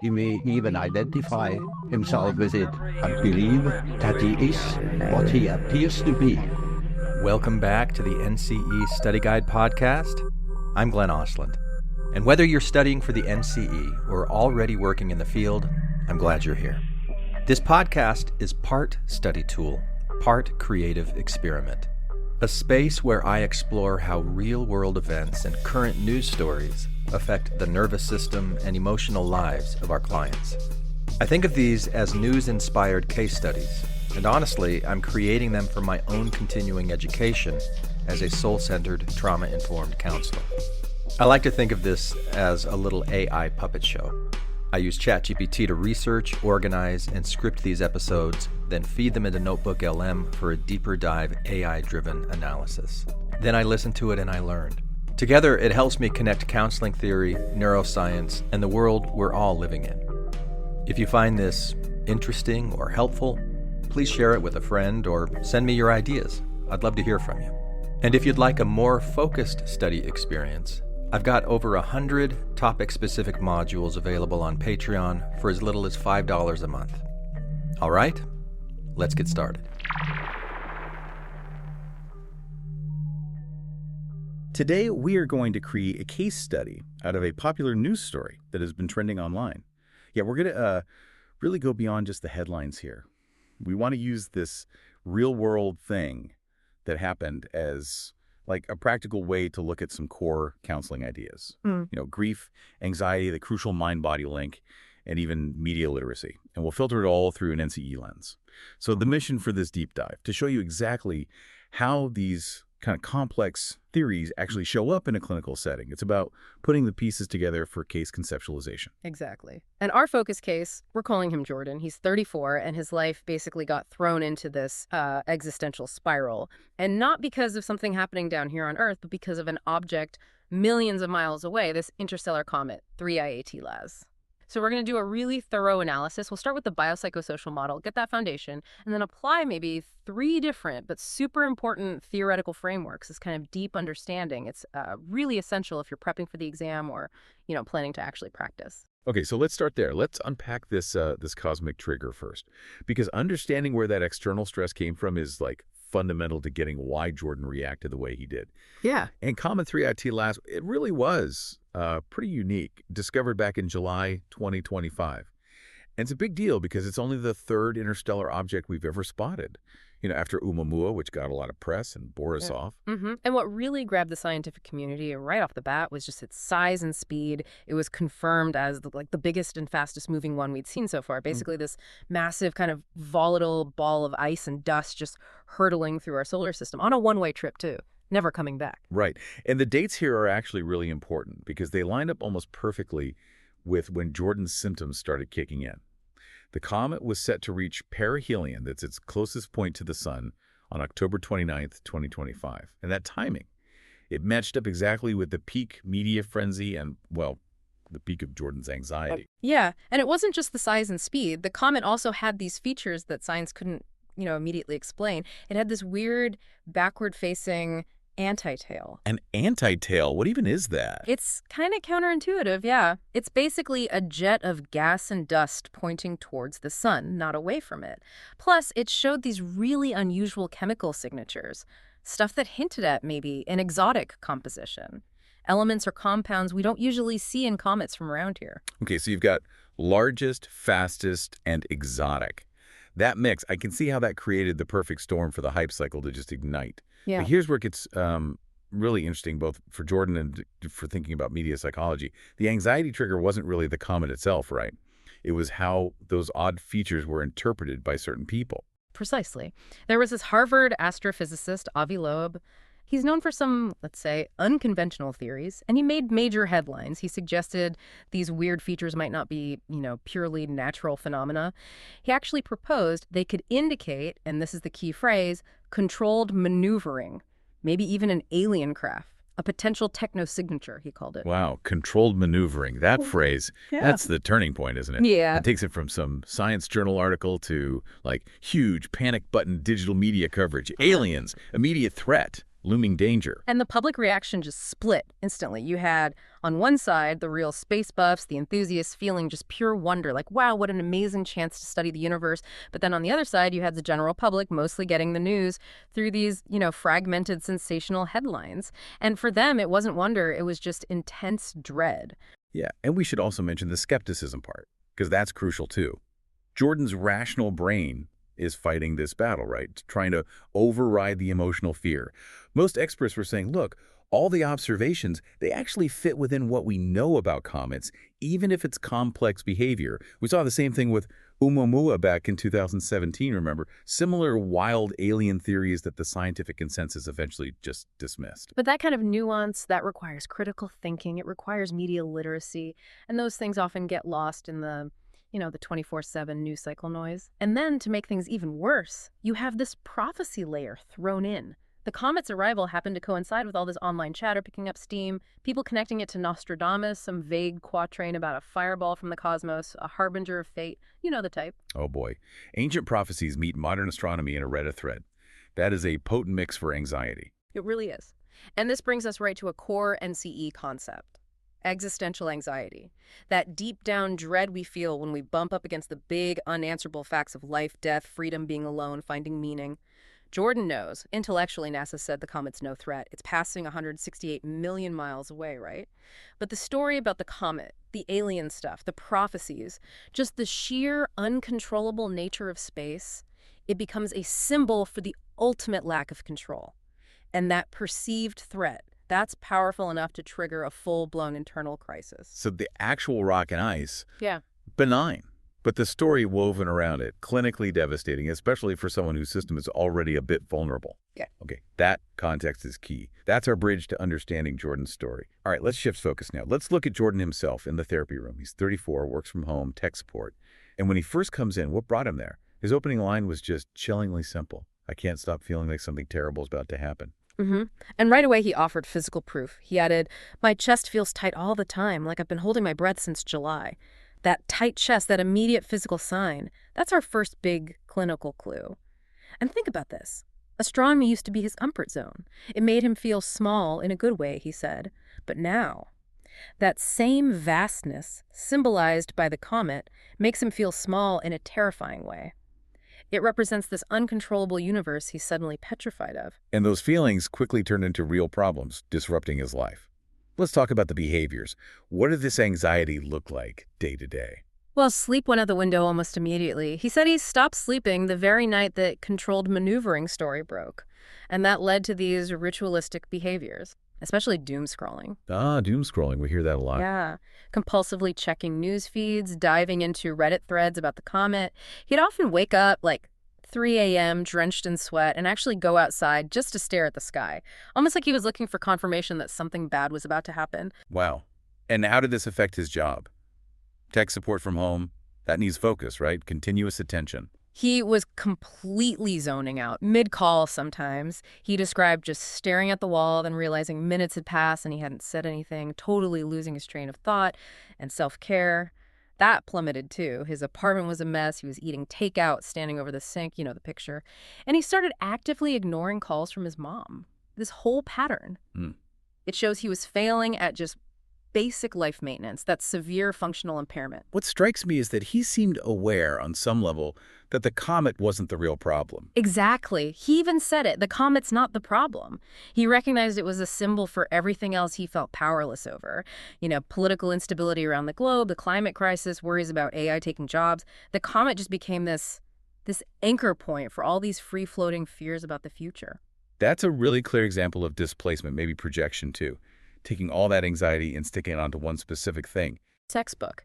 He may even identify himself with it and believe that he is what he appears to be. Welcome back to the NCE StudyGuide Podcast. I'm Glenn Ostlund. And whether you're studying for the NCE or already working in the field, I'm glad you're here. This podcast is part study tool, part creative experiment. A space where I explore how real-world events and current news stories affect the nervous system and emotional lives of our clients. I think of these as news-inspired case studies, and honestly, I'm creating them for my own continuing education as a soul-centered, trauma-informed counselor. I like to think of this as a little AI puppet show. I use ChatGPT to research, organize, and script these episodes, then feed them into Notebook LM for a deeper dive AI-driven analysis. Then I listen to it and I learn. Together, it helps me connect counseling theory, neuroscience, and the world we're all living in. If you find this interesting or helpful, please share it with a friend or send me your ideas. I'd love to hear from you. And if you'd like a more focused study experience, I've got over 100 topic-specific modules available on Patreon for as little as $5 a month. All right, let's get started. Today, we are going to create a case study out of a popular news story that has been trending online. Yeah, we're going to really go beyond just the headlines here. We want to use this real-world thing that happened as like a practical way to look at some core counseling ideas. You know, grief, anxiety, the crucial mind-body link, and even media literacy. And we'll filter it all through an NCE lens. So the mission for this deep dive, to show you exactly how these kind of complex theories actually show up in a clinical setting. It's about putting the pieces together for case conceptualization. Exactly. And our focus case, we're calling him Jordan. He's 34, and his life basically got thrown into this existential spiral. And not because of something happening down here on Earth, but because of an object millions of miles away, this interstellar comet, 3I AT-LAS. So we're going to do a really thorough analysis. We'll start with the biopsychosocial model, get that foundation, and then apply maybe 3 different but super important theoretical frameworks, this kind of deep understanding. It's really essential if you're prepping for the exam or, planning to actually practice. Okay, so let's start there. Let's unpack this this cosmic trigger first, because understanding where that external stress came from is like fundamental to getting why Jordan reacted the way he did. Yeah. And Comet 3 AT-LAS, it really was pretty unique, discovered back in July 2025. And it's a big deal because it's only the 3rd interstellar object we've ever spotted, after Oumuamua, which got a lot of press and bore us off. And what really grabbed the scientific community right off the bat was just its size and speed. It was confirmed as the biggest and fastest moving one we'd seen so far. Basically this massive kind of volatile ball of ice and dust just hurtling through our solar system on a one-way trip too. Never coming back. Right. And the dates here are actually really important because they line up almost perfectly with when Jordan's symptoms started kicking in. The comet was set to reach perihelion, that's its closest point to the sun, on October 29th, 2025. And that timing, it matched up exactly with the peak media frenzy and, well, the peak of Jordan's anxiety. Yeah, and it wasn't just the size and speed. The comet also had these features that science couldn't, immediately explain. It had this weird backward-facing anti-tail. An anti-tail? What even is that? It's kind of counterintuitive, yeah. It's basically a jet of gas and dust pointing towards the sun, not away from it. Plus, it showed these really unusual chemical signatures, stuff that hinted at maybe an exotic composition. Elements or compounds we don't usually see in comets from around here. Okay, so you've got largest, fastest, and exotic. That mix, I can see how that created the perfect storm for the hype cycle to just ignite. Yeah. But here's where it gets really interesting, both for Jordan and for thinking about media psychology. The anxiety trigger wasn't really the comet itself, right? It was how those odd features were interpreted by certain people. Precisely. There was this Harvard astrophysicist, Avi Loeb. He's known for some, let's say, unconventional theories, and he made major headlines. He suggested these weird features might not be, purely natural phenomena. He actually proposed they could indicate, and this is the key phrase, controlled maneuvering, maybe even an alien craft. A potential techno-signature, he called it. Wow, controlled maneuvering. That phrase, that's the turning point, isn't it? Yeah. It takes it from some science journal article to, huge panic button digital media coverage. Aliens, immediate threat. looming danger. And the public reaction just split instantly. You had, on one side, the real space buffs, the enthusiasts feeling just pure wonder, like, wow, what an amazing chance to study the universe. But then on the other side, you had the general public mostly getting the news through these, fragmented, sensational headlines. And for them, it wasn't wonder, it was just intense dread. Yeah, and we should also mention the skepticism part, because that's crucial too. Jordan's rational brain is fighting this battle, right? Trying to override the emotional fear. Most experts were saying, look, all the observations, they actually fit within what we know about comets, even if it's complex behavior. We saw the same thing with Oumuamua back in 2017, remember? Similar wild alien theories that the scientific consensus eventually just dismissed. But that kind of nuance, that requires critical thinking, it requires media literacy, and those things often get lost in the 24/7 news cycle noise. And then, to make things even worse, you have this prophecy layer thrown in. The comet's arrival happened to coincide with all this online chatter picking up steam, people connecting it to Nostradamus, some vague quatrain about a fireball from the cosmos, a harbinger of fate. You know the type. Oh boy. Ancient prophecies meet modern astronomy in a Reddit thread. That is a potent mix for anxiety. It really is. And this brings us right to a core NCE concept. Existential anxiety. That deep down dread we feel when we bump up against the big, unanswerable facts of life, death, freedom, being alone, finding meaning. Jordan knows. Intellectually, NASA said the comet's no threat. It's passing 168 million miles away, right? But the story about the comet, the alien stuff, the prophecies, just the sheer uncontrollable nature of space, it becomes a symbol for the ultimate lack of control. And that perceived threat, that's powerful enough to trigger a full-blown internal crisis. So the actual rock and ice, Yeah. benign. But the story woven around it, clinically devastating, especially for someone whose system is already a bit vulnerable. Yeah. Okay, that context is key. That's our bridge to understanding Jordan's story. All right, let's shift focus now. Let's look at Jordan himself in the therapy room. He's 34, works from home, tech support. And when he first comes in, what brought him there? His opening line was just chillingly simple. I can't stop feeling like something terrible is about to happen. And right away, he offered physical proof. He added, my chest feels tight all the time, like I've been holding my breath since July. That tight chest, that immediate physical sign, that's our first big clinical clue. And think about this. Astronomy used to be his comfort zone. It made him feel small in a good way, he said. But now, that same vastness, symbolized by the comet, makes him feel small in a terrifying way. It represents this uncontrollable universe he's suddenly petrified of. And those feelings quickly turned into real problems, disrupting his life. Let's talk about the behaviors. What did this anxiety look like day to day? Well, sleep went out the window almost immediately. He said he stopped sleeping the very night that controlled maneuvering story broke. And that led to these ritualistic behaviors, especially doom scrolling. Doom scrolling. We hear that a lot. Yeah. Compulsively checking news feeds, diving into Reddit threads about the comet. He'd often wake up like 3 a.m. drenched in sweat and actually go outside just to stare at the sky. Almost like he was looking for confirmation that something bad was about to happen. Wow. And how did this affect his job? Tech support from home, that needs focus, right? Continuous attention. He was completely zoning out, mid-call sometimes. He described just staring at the wall, then realizing minutes had passed and he hadn't said anything, totally losing his train of thought and self-care. That plummeted too. His apartment was a mess. He was eating takeout, standing over the sink, the picture. And he started actively ignoring calls from his mom. This whole pattern. It shows he was failing at just basic life maintenance, that severe functional impairment. What strikes me is that he seemed aware on some level that the comet wasn't the real problem. Exactly. He even said it. The comet's not the problem. He recognized it was a symbol for everything else he felt powerless over. Political instability around the globe, the climate crisis, worries about AI taking jobs. The comet just became this anchor point for all these free-floating fears about the future. That's a really clear example of displacement, maybe projection too. Taking all that anxiety and sticking it onto one specific thing. Textbook.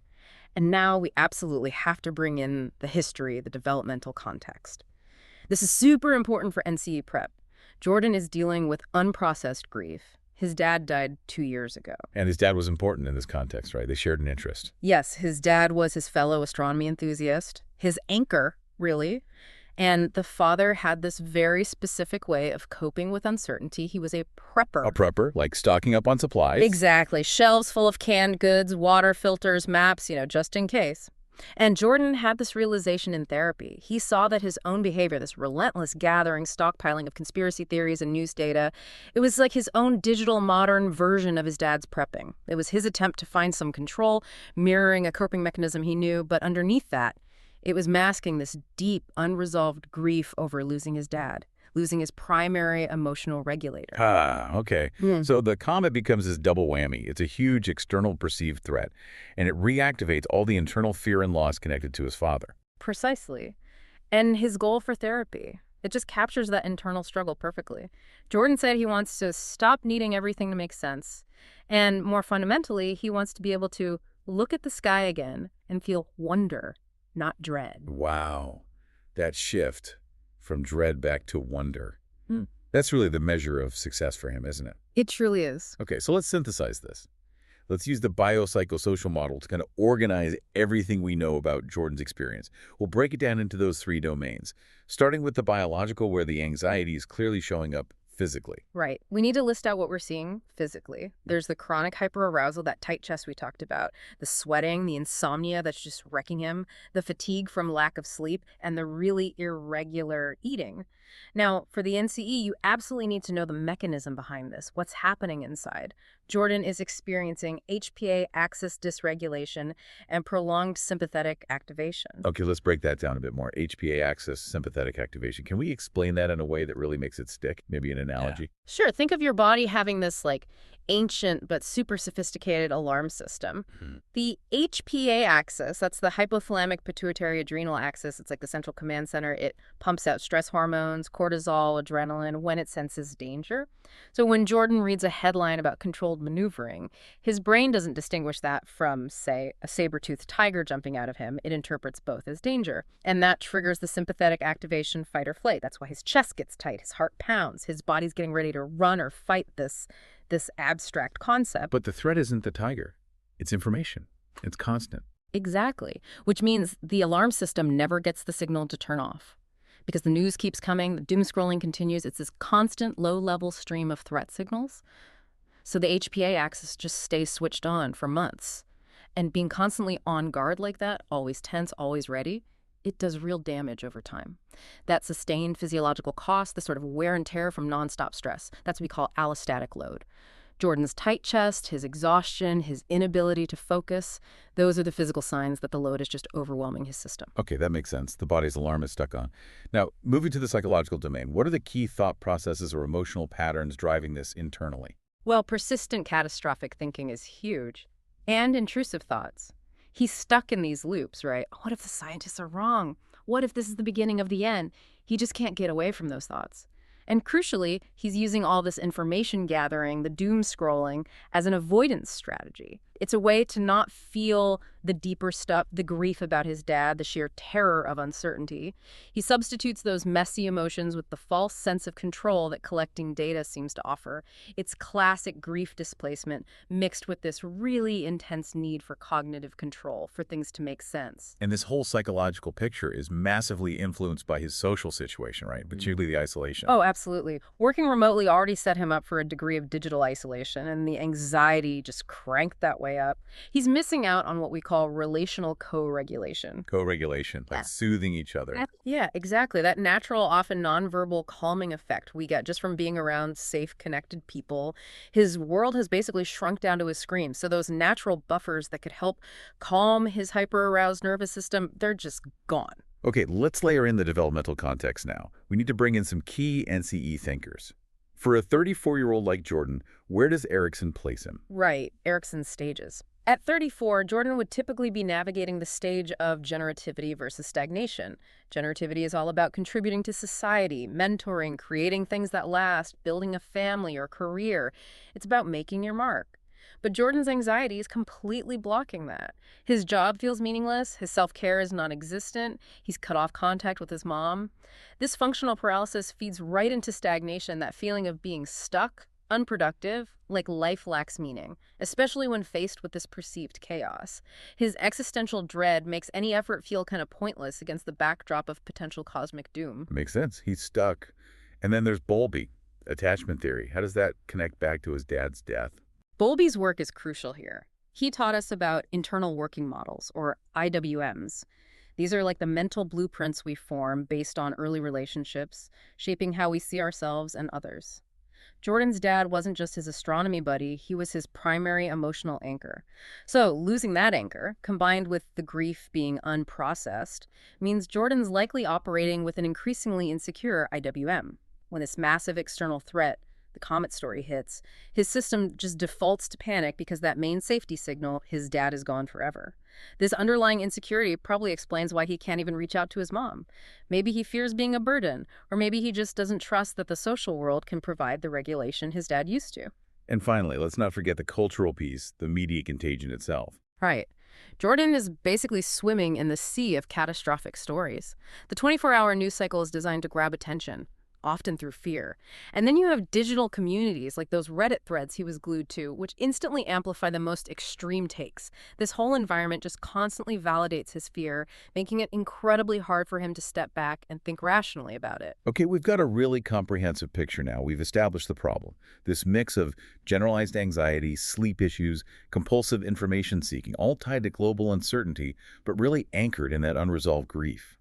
And now we absolutely have to bring in the history, the developmental context. This is super important for NCE prep. Jordan is dealing with unprocessed grief. His dad died 2 years ago. And his dad was important in this context, right? They shared an interest. Yes, his dad was his fellow astronomy enthusiast, his anchor, really. And the father had this very specific way of coping with uncertainty. He was a prepper. A prepper, like stocking up on supplies. Exactly. Shelves full of canned goods, water filters, maps, just in case. And Jordan had this realization in therapy. He saw that his own behavior, this relentless gathering, stockpiling of conspiracy theories and news data, it was like his own digital modern version of his dad's prepping. It was his attempt to find some control, mirroring a coping mechanism he knew, but underneath that, it was masking this deep, unresolved grief over losing his dad, losing his primary emotional regulator. Okay. So the comet becomes this double whammy. It's a huge external perceived threat, and it reactivates all the internal fear and loss connected to his father. Precisely. And his goal for therapy, it just captures that internal struggle perfectly. Jordan said he wants to stop needing everything to make sense. And more fundamentally, he wants to be able to look at the sky again and feel wonder, not dread. Wow. That shift from dread back to wonder. That's really the measure of success for him, isn't it? It truly is. Okay, so let's synthesize this. Let's use the biopsychosocial model to kind of organize everything we know about Jordan's experience. We'll break it down into those 3 domains, starting with the biological, where the anxiety is clearly showing up physically. Right. We need to list out what we're seeing physically. There's the chronic hyperarousal, that tight chest we talked about, the sweating, the insomnia that's just wrecking him, the fatigue from lack of sleep, and the really irregular eating. Now, for the NCE, you absolutely need to know the mechanism behind this, what's happening inside. Jordan is experiencing HPA axis dysregulation and prolonged sympathetic activation. Okay, let's break that down a bit more. HPA axis sympathetic activation. Can we explain that in a way that really makes it stick? Maybe an analogy? Sure. Think of your body having this ancient but super sophisticated alarm system. The HPA axis, that's the hypothalamic pituitary adrenal axis. It's like the central command center. It pumps out stress hormones, cortisol, adrenaline when it senses danger. So when Jordan reads a headline about controlled maneuvering, his brain doesn't distinguish that from, say, a saber-toothed tiger jumping out of him. It interprets both as danger. And that triggers the sympathetic activation, fight or flight. That's why his chest gets tight, his heart pounds, his body's getting ready to run or fight this abstract concept. But the threat isn't the tiger. It's information. It's constant. Exactly, which means the alarm system never gets the signal to turn off. Because the news keeps coming, the doom scrolling continues, it's this constant low-level stream of threat signals. So the HPA axis just stays switched on for months. And being constantly on guard like that, always tense, always ready, it does real damage over time. That sustained physiological cost, the sort of wear and tear from nonstop stress, that's what we call allostatic load. Jordan's tight chest, his exhaustion, his inability to focus, those are the physical signs that the load is just overwhelming his system. Okay, that makes sense. The body's alarm is stuck on. Now, moving to the psychological domain, what are the key thought processes or emotional patterns driving this internally? Well, persistent catastrophic thinking is huge, and intrusive thoughts. He's stuck in these loops, right? What if the scientists are wrong? What if this is the beginning of the end? He just can't get away from those thoughts. And crucially, he's using all this information gathering, the doom scrolling, as an avoidance strategy. It's a way to not feel the deeper stuff, the grief about his dad, the sheer terror of uncertainty. He substitutes those messy emotions with the false sense of control that collecting data seems to offer. It's classic grief displacement mixed with this really intense need for cognitive control, for things to make sense. And this whole psychological picture is massively influenced by his social situation, right? Particularly the isolation. Oh, absolutely. Working remotely already set him up for a degree of digital isolation, and the anxiety just cranked that way up. He's missing out on what we call relational co-regulation. Co-regulation, like soothing each other. Yeah, exactly. That natural, often nonverbal calming effect we get just from being around safe, connected people. His world has basically shrunk down to his screen. So those natural buffers that could help calm his hyper-aroused nervous system, they're just gone. Okay, let's layer in the developmental context now. We need to bring in some key NCE thinkers. For a 34-year-old like Jordan, where does Erikson place him? Right, Erikson's stages. At 34, Jordan would typically be navigating the stage of generativity versus stagnation. Generativity is all about contributing to society, mentoring, creating things that last, building a family or career. It's about making your mark. But Jordan's anxiety is completely blocking that. His job feels meaningless, his self-care is non-existent, he's cut off contact with his mom. This functional paralysis feeds right into stagnation, that feeling of being stuck, unproductive, like life lacks meaning, especially when faced with this perceived chaos. His existential dread makes any effort feel kind of pointless against the backdrop of potential cosmic doom. Makes sense. He's stuck. And then there's Bowlby, attachment theory. How does that connect back to his dad's death? Bowlby's work is crucial here. He taught us about internal working models, or IWMs. These are like the mental blueprints we form based on early relationships, shaping how we see ourselves and others. Jordan's dad wasn't just his astronomy buddy, he was his primary emotional anchor. So losing that anchor, combined with the grief being unprocessed, means Jordan's likely operating with an increasingly insecure IWM. When this massive external threat, the comet story, hits, his system just defaults to panic because that main safety signal, his dad, is gone forever. This underlying insecurity probably explains why he can't even reach out to his mom. Maybe he fears being a burden, or maybe he just doesn't trust that the social world can provide the regulation his dad used to. And finally, let's not forget the cultural piece, the media contagion itself. Right. Jordan is basically swimming in the sea of catastrophic stories. The 24-hour news cycle is designed to grab attention, often through fear. And then you have digital communities like those Reddit threads he was glued to, which instantly amplify the most extreme takes. This whole environment just constantly validates his fear, making it incredibly hard for him to step back and think rationally about it. Okay, we've got a really comprehensive picture now. We've established the problem. This mix of generalized anxiety, sleep issues, compulsive information seeking, all tied to global uncertainty, but really anchored in that unresolved grief.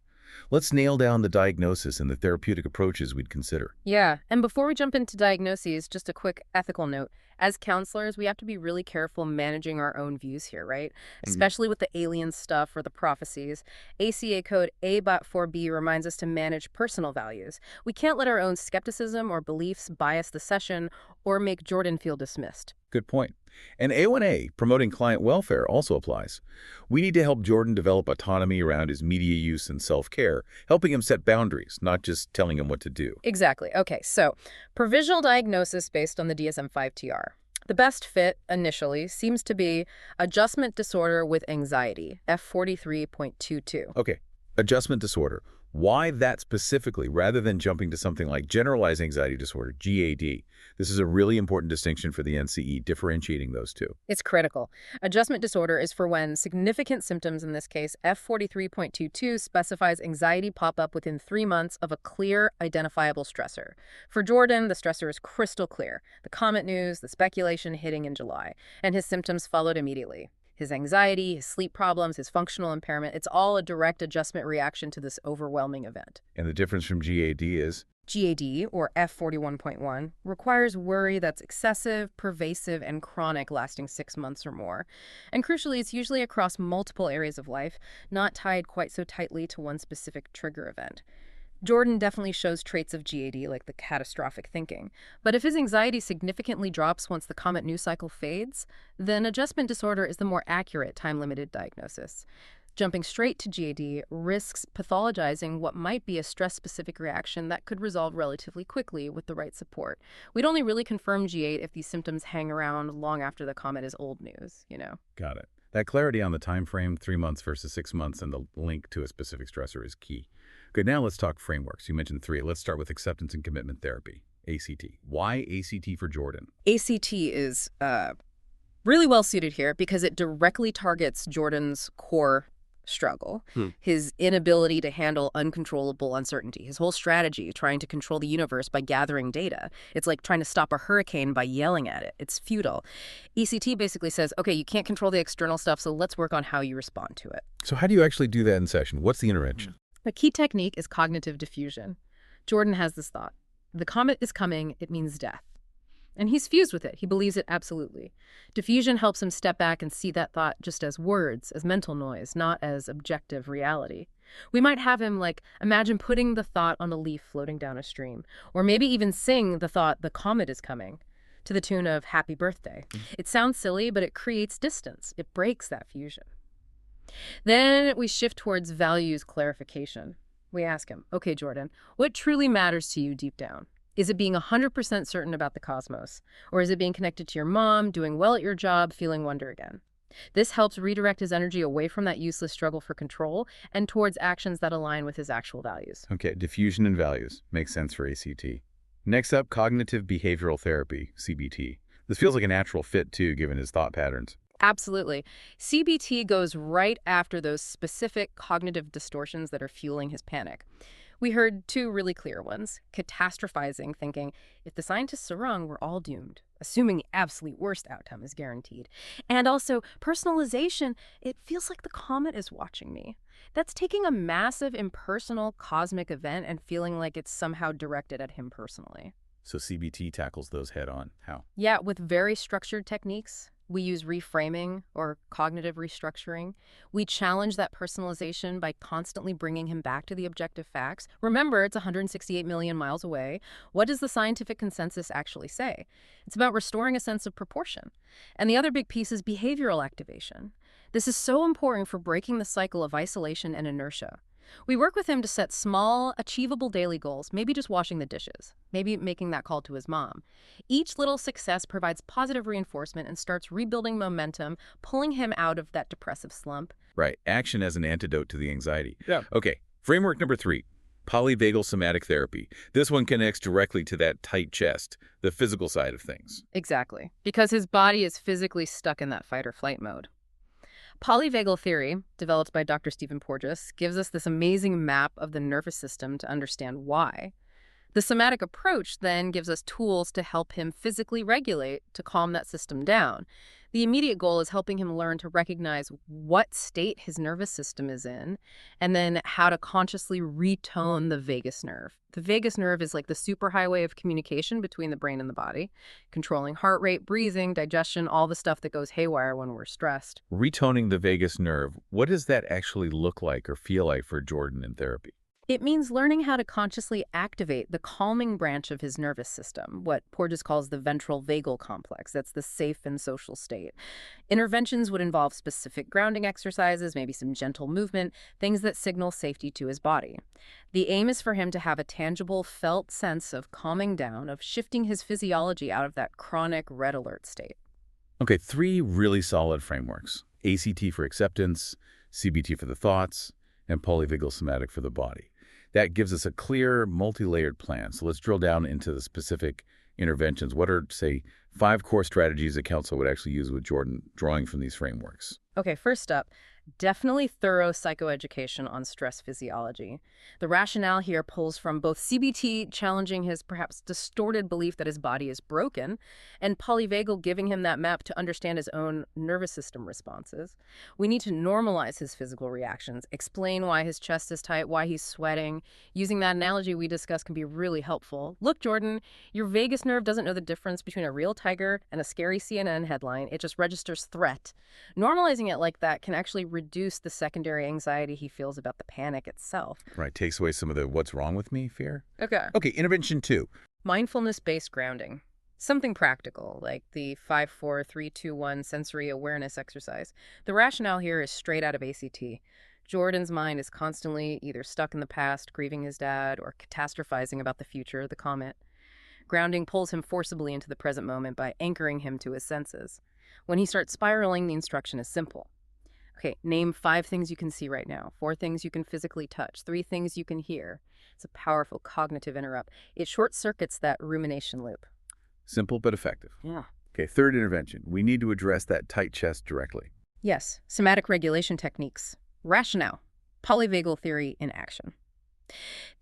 Let's nail down the diagnosis and the therapeutic approaches we'd consider. Yeah, and before we jump into diagnoses, just a quick ethical note. As counselors, we have to be really careful managing our own views here, right? Especially with the alien stuff or the prophecies. ACA code A.4B reminds us to manage personal values. We can't let our own skepticism or beliefs bias the session or make Jordan feel dismissed. Good point. And A1A, promoting client welfare, also applies. We need to help Jordan develop autonomy around his media use and self-care, helping him set boundaries, not just telling him what to do. Exactly. Okay, so provisional diagnosis based on the DSM-5-TR. The best fit, initially, seems to be adjustment disorder with anxiety, F43.22. Okay, adjustment disorder. Why that specifically, rather than jumping to something like generalized anxiety disorder, GAD? This is a really important distinction for the NCE, differentiating those two. It's critical. Adjustment disorder is for when significant symptoms, in this case, F43.22, specifies anxiety pop up within 3 months of a clear, identifiable stressor. For Jordan, the stressor is crystal clear. The comet news, the speculation hitting in July, and his symptoms followed immediately. His anxiety, his sleep problems, his functional impairment, it's all a direct adjustment reaction to this overwhelming event. And the difference from GAD is? GAD, or F41.1, requires worry that's excessive, pervasive, and chronic, lasting 6 months or more. And crucially, it's usually across multiple areas of life, not tied quite so tightly to one specific trigger event. Jordan definitely shows traits of GAD, like the catastrophic thinking. But if his anxiety significantly drops once the comet news cycle fades, then adjustment disorder is the more accurate time-limited diagnosis. Jumping straight to GAD risks pathologizing what might be a stress-specific reaction that could resolve relatively quickly with the right support. We'd only really confirm GAD if these symptoms hang around long after the comet is old news, you know? Got it. That clarity on the time frame, 3 months versus 6 months, and the link to a specific stressor is key. Good, now let's talk frameworks. You mentioned 3. Let's start with acceptance and commitment therapy, ACT. Why ACT for Jordan? ACT is really well suited here because it directly targets Jordan's core struggle, his inability to handle uncontrollable uncertainty, his whole strategy trying to control the universe by gathering data. It's like trying to stop a hurricane by yelling at it. It's futile. ECT basically says, okay, you can't control the external stuff, so let's work on how you respond to it. So how do you actually do that in session? What's the intervention? A key technique is cognitive diffusion. Jordan has this thought. The comet is coming, it means death. And he's fused with it. He believes it absolutely. Diffusion helps him step back and see that thought just as words, as mental noise, not as objective reality. We might have him, imagine putting the thought on a leaf floating down a stream, or maybe even sing the thought, the comet is coming, to the tune of Happy Birthday. It sounds silly, but it creates distance. It breaks that fusion. Then we shift towards values clarification. We ask him, okay, Jordan, what truly matters to you deep down? Is it being 100% certain about the cosmos? Or is it being connected to your mom, doing well at your job, feeling wonder again? This helps redirect his energy away from that useless struggle for control and towards actions that align with his actual values. Okay, diffusion and values. Makes sense for ACT. Next up, cognitive behavioral therapy, CBT. This feels like a natural fit, too, given his thought patterns. Absolutely. CBT goes right after those specific cognitive distortions that are fueling his panic. We heard two really clear ones: catastrophizing, thinking, if the scientists are wrong, we're all doomed, assuming the absolute worst outcome is guaranteed. And also personalization, it feels like the comet is watching me. That's taking a massive, impersonal, cosmic event and feeling like it's somehow directed at him personally. So CBT tackles those head on. How? Yeah, with very structured techniques. We use reframing or cognitive restructuring. We challenge that personalization by constantly bringing him back to the objective facts. Remember, it's 168 million miles away. What does the scientific consensus actually say? It's about restoring a sense of proportion. And the other big piece is behavioral activation. This is so important for breaking the cycle of isolation and inertia. We work with him to set small, achievable daily goals, maybe just washing the dishes, maybe making that call to his mom. Each little success provides positive reinforcement and starts rebuilding momentum, pulling him out of that depressive slump. Right. Action as an antidote to the anxiety. Yeah. Okay. Framework number 3, polyvagal somatic therapy. This one connects directly to that tight chest, the physical side of things. Exactly, because his body is physically stuck in that fight or flight mode. Polyvagal theory, developed by Dr. Stephen Porges, gives us this amazing map of the nervous system to understand why. The somatic approach then gives us tools to help him physically regulate, to calm that system down. The immediate goal is helping him learn to recognize what state his nervous system is in, and then how to consciously retone the vagus nerve. The vagus nerve is like the superhighway of communication between the brain and the body, controlling heart rate, breathing, digestion, all the stuff that goes haywire when we're stressed. Retoning the vagus nerve, what does that actually look like or feel like for Jordan in therapy? It means learning how to consciously activate the calming branch of his nervous system, what Porges calls the ventral vagal complex. That's the safe and social state. Interventions would involve specific grounding exercises, maybe some gentle movement, things that signal safety to his body. The aim is for him to have a tangible, felt sense of calming down, of shifting his physiology out of that chronic red alert state. Okay, 3 really solid frameworks. ACT for acceptance, CBT for the thoughts, and polyvagal somatic for the body. That gives us a clear, multi-layered plan. So let's drill down into the specific interventions. What are, say, 5 core strategies a counselor would actually use with Jordan, drawing from these frameworks? Okay, first up, definitely thorough psychoeducation on stress physiology. The rationale here pulls from both CBT challenging his perhaps distorted belief that his body is broken, and polyvagal giving him that map to understand his own nervous system responses. We need to normalize his physical reactions, explain why his chest is tight, why he's sweating. Using that analogy we discussed can be really helpful. Look, Jordan, your vagus nerve doesn't know the difference between a real tiger and a scary CNN headline. It just registers threat. Normalizing it like that can actually reduce the secondary anxiety he feels about the panic itself. Right, takes away some of the what's wrong with me fear. Okay. Okay, intervention 2. Mindfulness-based grounding. Something practical, like the 5-4-3-2-1 sensory awareness exercise. The rationale here is straight out of ACT. Jordan's mind is constantly either stuck in the past, grieving his dad, or catastrophizing about the future, the comet. Grounding pulls him forcibly into the present moment by anchoring him to his senses. When he starts spiraling, the instruction is simple. Okay, name 5 things you can see right now, 4 things you can physically touch, 3 things you can hear. It's a powerful cognitive interrupt. It short-circuits that rumination loop. Simple but effective. Yeah. Okay, 3rd intervention. We need to address that tight chest directly. Yes, somatic regulation techniques. Rationale. Polyvagal theory in action.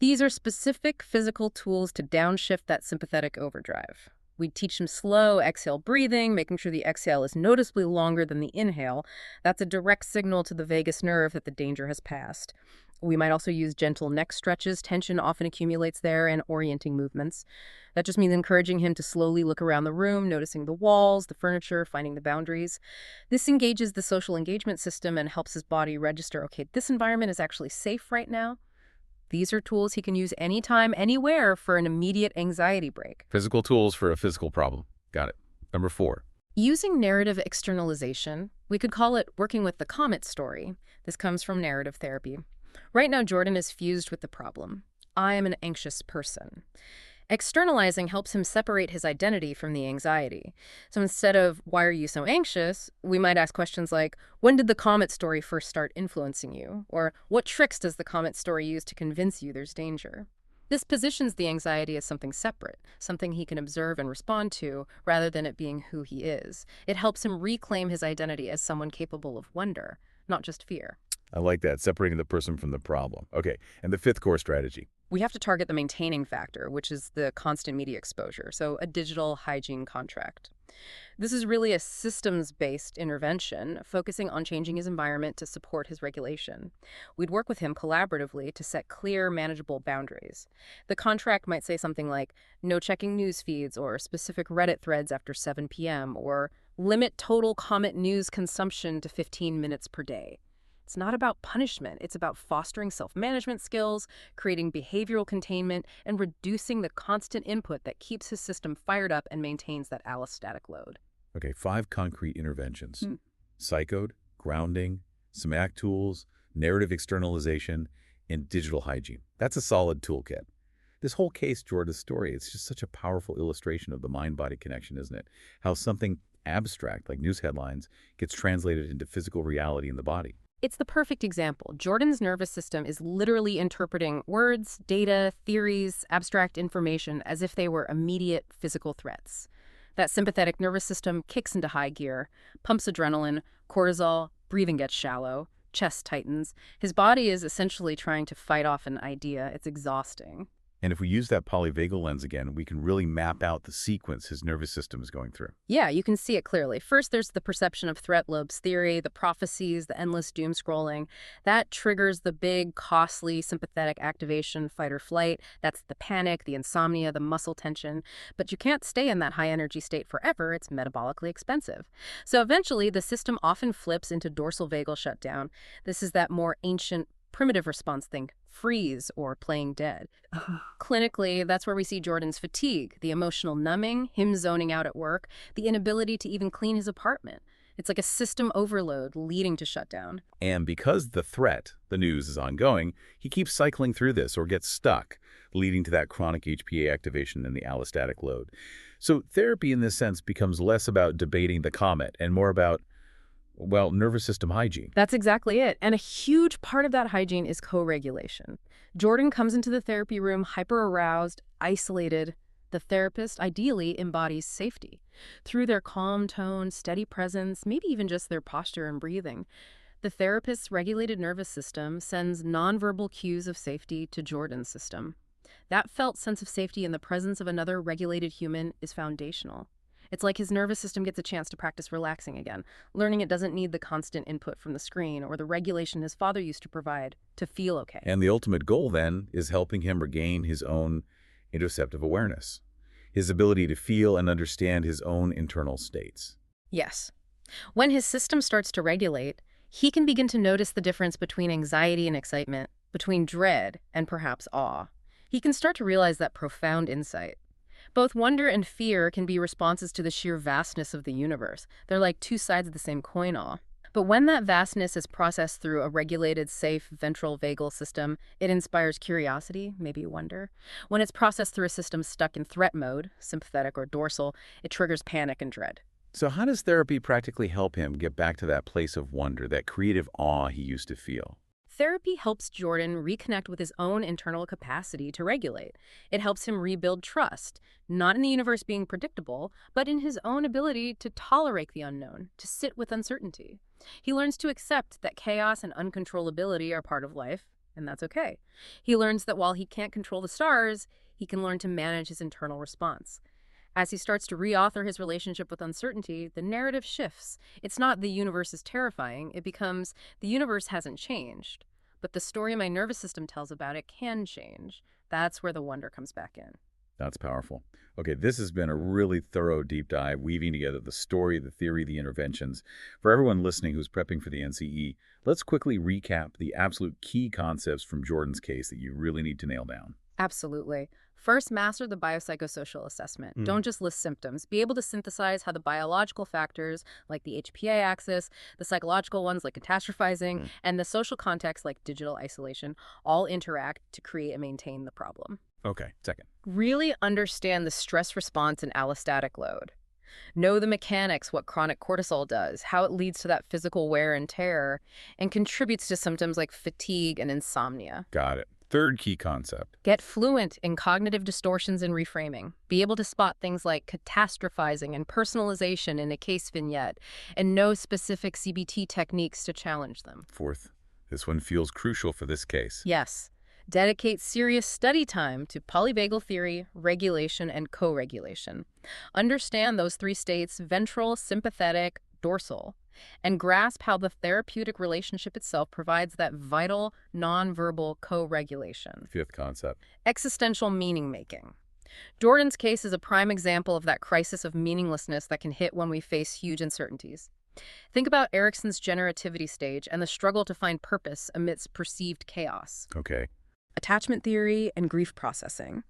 These are specific physical tools to downshift that sympathetic overdrive. We teach him slow exhale breathing, making sure the exhale is noticeably longer than the inhale. That's a direct signal to the vagus nerve that the danger has passed. We might also use gentle neck stretches. Tension often accumulates there, and orienting movements. That just means encouraging him to slowly look around the room, noticing the walls, the furniture, finding the boundaries. This engages the social engagement system and helps his body register, okay, this environment is actually safe right now. These are tools he can use anytime, anywhere for an immediate anxiety break. Physical tools for a physical problem. Got it. Number 4. Using narrative externalization, we could call it working with the comet story. This comes from narrative therapy. Right now, Jordan is fused with the problem. I am an anxious person. Externalizing helps him separate his identity from the anxiety. So instead of, why are you so anxious, we might ask questions like, when did the comet story first start influencing you? Or what tricks does the comet story use to convince you there's danger? This positions the anxiety as something separate, something he can observe and respond to, rather than it being who he is. It helps him reclaim his identity as someone capable of wonder, not just fear. I like that, separating the person from the problem. Okay, and the fifth core strategy. We have to target the maintaining factor, which is the constant media exposure, so a digital hygiene contract. This is really a systems-based intervention, focusing on changing his environment to support his regulation. We'd work with him collaboratively to set clear, manageable boundaries. The contract might say something like, no checking news feeds or specific Reddit threads after 7 p.m., or limit total Comet news consumption to 15 minutes per day. It's not about punishment. It's about fostering self-management skills, creating behavioral containment, and reducing the constant input that keeps his system fired up and maintains that allostatic load. Okay, 5 concrete interventions. Psychode, grounding, somatic tools, narrative externalization, and digital hygiene. That's a solid toolkit. This whole case, Jordan's story, it's just such a powerful illustration of the mind-body connection, isn't it? How something abstract, like news headlines, gets translated into physical reality in the body. It's the perfect example. Jordan's nervous system is literally interpreting words, data, theories, abstract information as if they were immediate physical threats. That sympathetic nervous system kicks into high gear, pumps adrenaline, cortisol, breathing gets shallow, chest tightens. His body is essentially trying to fight off an idea. It's exhausting. And if we use that polyvagal lens again, we can really map out the sequence his nervous system is going through. Yeah, you can see it clearly. First, there's the perception of threat lobes theory, the prophecies, the endless doom scrolling. That triggers the big, costly, sympathetic activation, fight or flight. That's the panic, the insomnia, the muscle tension. But you can't stay in that high-energy state forever. It's metabolically expensive. So eventually, the system often flips into dorsal vagal shutdown. This is that more ancient, primitive response thing. Freeze or playing dead. Clinically, that's where we see Jordan's fatigue, the emotional numbing, him zoning out at work, the inability to even clean his apartment. It's like a system overload leading to shutdown. And because the threat, the news, is ongoing, he keeps cycling through this or gets stuck, leading to that chronic HPA activation and the allostatic load. So therapy in this sense becomes less about debating the comet and more about, well, nervous system hygiene. That's exactly it. And a huge part of that hygiene is co-regulation. Jordan comes into the therapy room hyper-aroused, isolated. The therapist ideally embodies safety. Through their calm tone, steady presence, maybe even just their posture and breathing, the therapist's regulated nervous system sends nonverbal cues of safety to Jordan's system. That felt sense of safety in the presence of another regulated human is foundational. It's like his nervous system gets a chance to practice relaxing again, learning it doesn't need the constant input from the screen or the regulation his father used to provide to feel okay. And the ultimate goal, then, is helping him regain his own interoceptive awareness, his ability to feel and understand his own internal states. Yes. When his system starts to regulate, he can begin to notice the difference between anxiety and excitement, between dread and perhaps awe. He can start to realize that profound insight. Both wonder and fear can be responses to the sheer vastness of the universe. They're like two sides of the same coin. But when that vastness is processed through a regulated, safe ventral vagal system, it inspires curiosity, maybe wonder. When it's processed through a system stuck in threat mode, sympathetic or dorsal, it triggers panic and dread. So how does therapy practically help him get back to that place of wonder, that creative awe he used to feel? Therapy helps Jordan reconnect with his own internal capacity to regulate. It helps him rebuild trust, not in the universe being predictable, but in his own ability to tolerate the unknown, to sit with uncertainty. He learns to accept that chaos and uncontrollability are part of life, and that's okay. He learns that while he can't control the stars, he can learn to manage his internal response. As he starts to reauthor his relationship with uncertainty, the narrative shifts. It's not the universe is terrifying. It becomes the universe hasn't changed, but the story my nervous system tells about it can change. That's where the wonder comes back in. That's powerful. Okay, this has been a really thorough deep dive, weaving together the story, the theory, the interventions. For everyone listening who's prepping for the NCE, let's quickly recap the absolute key concepts from Jordan's case that you really need to nail down. Absolutely. First, master the biopsychosocial assessment. Don't just list symptoms. Be able to synthesize how the biological factors, like the HPA axis, the psychological ones, like catastrophizing, and the social context, like digital isolation, all interact to create and maintain the problem. Okay, second. Really understand the stress response and allostatic load. Know the mechanics, what chronic cortisol does, how it leads to that physical wear and tear, and contributes to symptoms like fatigue and insomnia. Got it. Third key concept. Get fluent in cognitive distortions and reframing. Be able to spot things like catastrophizing and personalization in a case vignette, and know specific CBT techniques to challenge them. Fourth. This one feels crucial for this case. Yes. Dedicate serious study time to polyvagal theory, regulation, and co-regulation. Understand those three states, ventral, sympathetic, dorsal, and grasp how the therapeutic relationship itself provides that vital, nonverbal co-regulation. Fifth concept. Existential meaning-making. Jordan's case is a prime example of that crisis of meaninglessness that can hit when we face huge uncertainties. Think about Erikson's generativity stage and the struggle to find purpose amidst perceived chaos. Okay. Attachment theory and grief processing.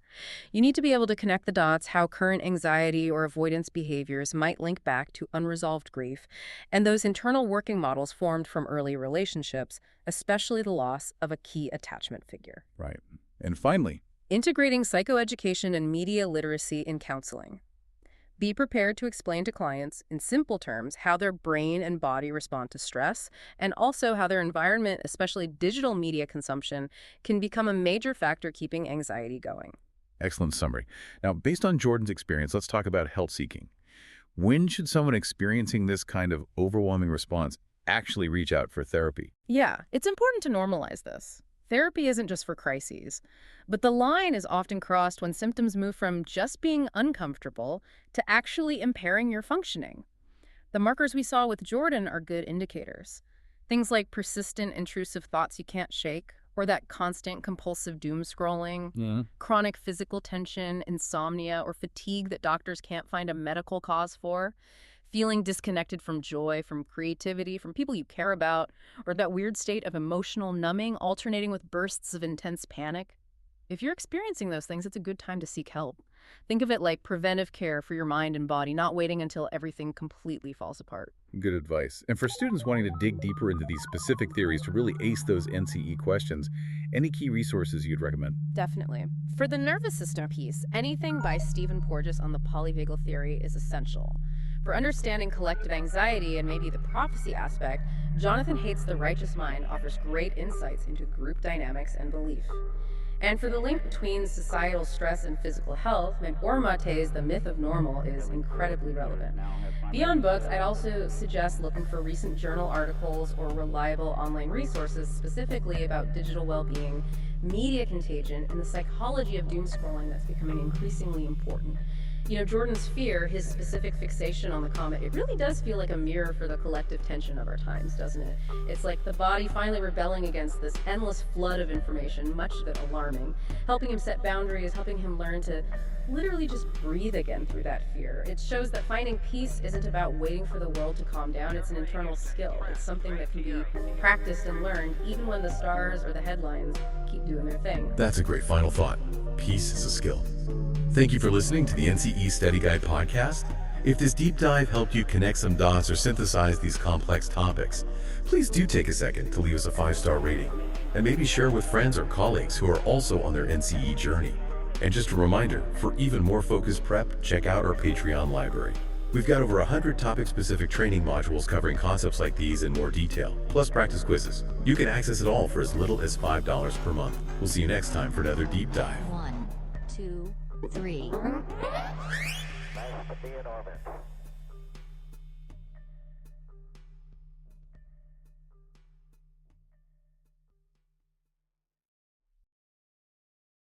You need to be able to connect the dots how current anxiety or avoidance behaviors might link back to unresolved grief and those internal working models formed from early relationships, especially the loss of a key attachment figure. Right. And finally, integrating psychoeducation and media literacy in counseling. Be prepared to explain to clients, in simple terms, how their brain and body respond to stress, and also how their environment, especially digital media consumption, can become a major factor keeping anxiety going. excellent summary. Now, based on Jordan's experience, let's talk about help seeking. When should someone experiencing this kind of overwhelming response actually reach out for therapy? Yeah, it's important to normalize this. Therapy isn't just for crises, but the line is often crossed when symptoms move from just being uncomfortable to actually impairing your functioning. The markers we saw with Jordan are good indicators. Things like persistent, intrusive thoughts you can't shake, or that constant compulsive doom scrolling, chronic physical tension, insomnia, or fatigue that doctors can't find a medical cause for, feeling disconnected from joy, from creativity, from people you care about, or that weird state of emotional numbing alternating with bursts of intense panic. If you're experiencing those things, it's a good time to seek help. Think of it like preventive care for your mind and body, not waiting until everything completely falls apart. Good advice. And for students wanting to dig deeper into these specific theories to really ace those NCE questions, any key resources you'd recommend? Definitely. For the nervous system piece, anything by Stephen Porges on the polyvagal theory is essential. For understanding collective anxiety and maybe the prophecy aspect, Jonathan Haidt's The Righteous Mind offers great insights into group dynamics and belief. And for the link between societal stress and physical health, McBohr Mate's The Myth of Normal is incredibly relevant. Beyond books, I'd also suggest looking for recent journal articles or reliable online resources specifically about digital well-being, media contagion, and the psychology of doom scrolling that's becoming increasingly important. You know, Jordan's fear, his specific fixation on the comet, it really does feel like a mirror for the collective tension of our times, doesn't it? It's like the body finally rebelling against this endless flood of information, much of it alarming, helping him set boundaries, helping him learn to literally just breathe again through that fear. It shows that finding peace isn't about waiting for the world to calm down. It's an internal skill. It's something that can be practiced and learned even when the stars or the headlines keep doing their thing. That's a great final thought. Peace is a skill. Thank you for listening to the NCE StudyGuide Podcast. If this deep dive helped you connect some dots or synthesize these complex topics, please do take a second to leave us a 5-star rating and maybe share with friends or colleagues who are also on their NCE journey. And just a reminder, for even more focused prep, check out our Patreon library. We've got over 100 topic-specific training modules covering concepts like these in more detail, plus practice quizzes. You can access it all for as little as $5 per month. We'll see you next time for another deep dive. 1, 2, 3. Nice to be in orbit.